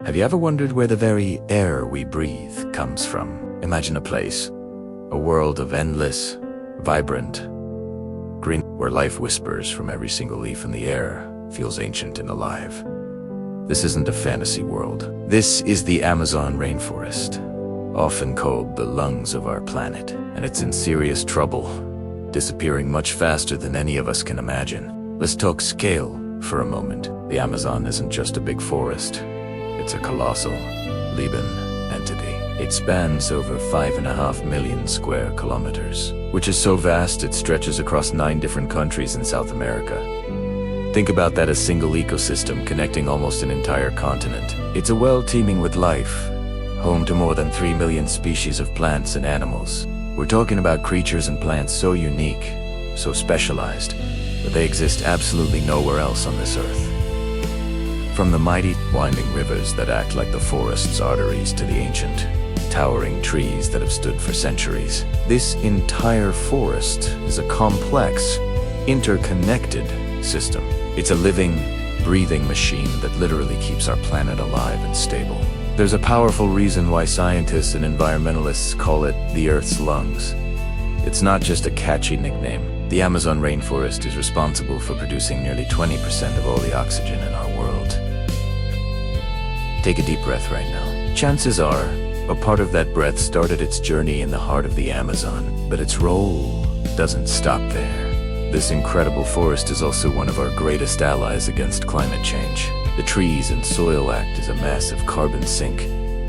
Have you ever wondered where the very air we breathe comes from? Imagine a place, a world of endless, vibrant green, where life whispers from every single leaf in the air, feels ancient and alive. This isn't a fantasy world. This is the Amazon rainforest, often called the lungs of our planet, and it's in serious trouble, disappearing much faster than any of us can imagine. Let's talk scale for a moment. The Amazon isn't just a big forest. It's a colossal, living entity. It spans over 5.5 million square kilometers, which is so vast it stretches across 9 different countries in South America. Think about that as a single ecosystem connecting almost an entire continent. It's a world teeming with life, home to more than 3 million species of plants and animals. We're talking about creatures and plants so unique, so specialized, that they exist absolutely nowhere else on this earth. From the mighty, winding rivers that act like the forest's arteries to the ancient, towering trees that have stood for centuries, this entire forest is a complex, interconnected system. It's a living, breathing machine that literally keeps our planet alive and stable. There's a powerful reason why scientists and environmentalists call it the Earth's lungs. It's not just a catchy nickname. The Amazon rainforest is responsible for producing nearly 20% of all the oxygen in our world. Take a deep breath right now. Chances are, a part of that breath started its journey in the heart of the Amazon, but its role doesn't stop there. This incredible forest is also one of our greatest allies against climate change. The trees and soil act as a massive carbon sink,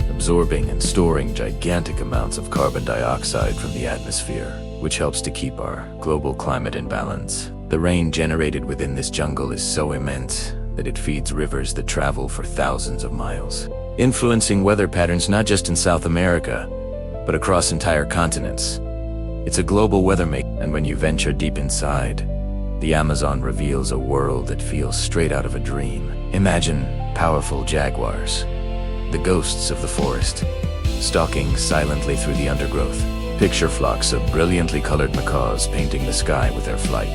absorbing and storing gigantic amounts of carbon dioxide from the atmosphere, which helps to keep our global climate in balance. The rain generated within this jungle is so immense that it feeds rivers that travel for thousands of miles, influencing weather patterns not just in South America, but across entire continents. It's a global weather maker, and when you venture deep inside, the Amazon reveals a world that feels straight out of a dream. Imagine powerful jaguars, the ghosts of the forest, stalking silently through the undergrowth. Picture flocks of brilliantly colored macaws painting the sky with their flight,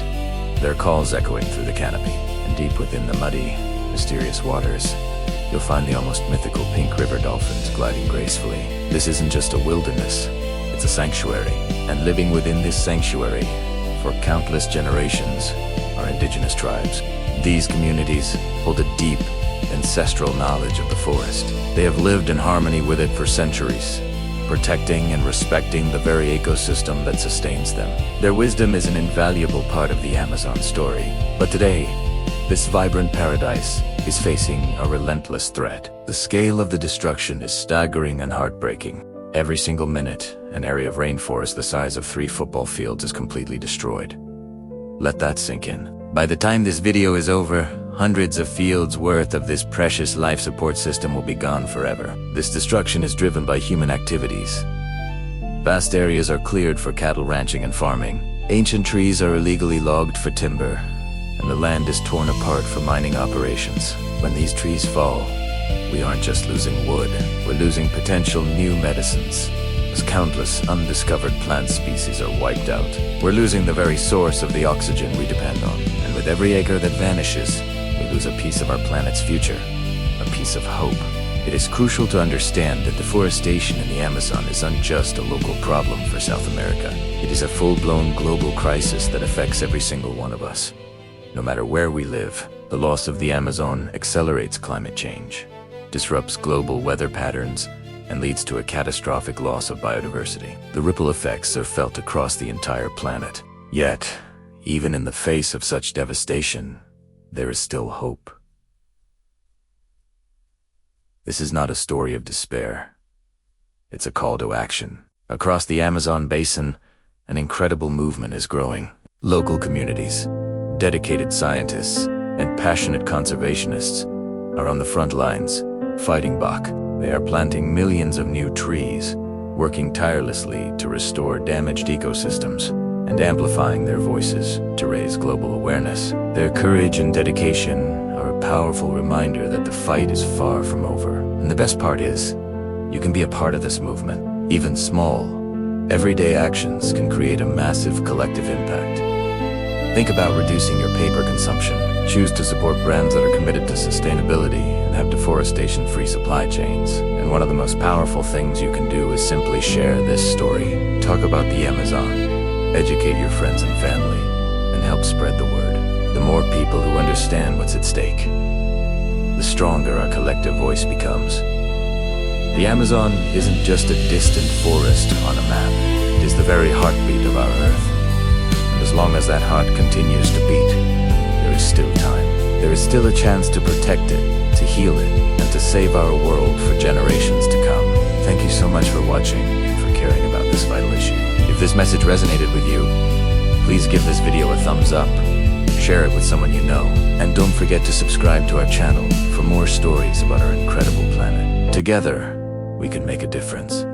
their calls echoing through the canopy. And deep within the muddy, mysterious waters, you'll find the almost mythical pink river dolphins gliding gracefully. This isn't just a wilderness, it's a sanctuary. And living within this sanctuary, for countless generations, are indigenous tribes. These communities hold a deep, ancestral knowledge of the forest. They have lived in harmony with it for centuries, protecting and respecting the very ecosystem that sustains them. Their wisdom is an invaluable part of the Amazon story. But today, this vibrant paradise is facing a relentless threat. The scale of the destruction is staggering and heartbreaking. Every single minute, an area of rainforest the size of 3 football fields is completely destroyed. Let that sink in. By the time this video is over, hundreds of fields worth of this precious life support system will be gone forever. This destruction is driven by human activities. Vast areas are cleared for cattle ranching and farming. Ancient trees are illegally logged for timber, and the land is torn apart for mining operations. When these trees fall, we aren't just losing wood, we're losing potential new medicines, as countless undiscovered plant species are wiped out. We're losing the very source of the oxygen we depend on, and with every acre that vanishes, we lose a piece of our planet's future, a piece of hope. It is crucial to understand that deforestation in the Amazon isn't just a local problem for South America. It is a full-blown global crisis that affects every single one of us. No matter where we live, the loss of the Amazon accelerates climate change, disrupts global weather patterns, and leads to a catastrophic loss of biodiversity. The ripple effects are felt across the entire planet. Yet, even in the face of such devastation, there is still hope. This is not a story of despair. It's a call to action. Across the Amazon basin, an incredible movement is growing. Local communities, dedicated scientists, and passionate conservationists are on the front lines, fighting back. They are planting millions of new trees, working tirelessly to restore damaged ecosystems, and amplifying their voices to raise global awareness. Their courage and dedication are a powerful reminder that the fight is far from over. And the best part is, you can be a part of this movement. Even small, everyday actions can create a massive collective impact. Think about reducing your paper consumption, Choose to support brands that are committed to sustainability and have deforestation-free supply chains. And one of the most powerful things you can do is simply share this story. Talk about the Amazon, educate your friends and family, and help spread the word. The more people who understand what's at stake, the stronger our collective voice becomes. The Amazon isn't just a distant forest on a map. It is the very heartbeat of our Earth. And as long as that heart continues to beat, there is still time. There is still a chance to protect it, to heal it, and to save our world for generations to come. Thank you so much for watching and for caring about this vital issue. If this message resonated with you, please give this video a thumbs up, share it with someone you know, and don't forget to subscribe to our channel for more stories about our incredible planet. Together, we can make a difference.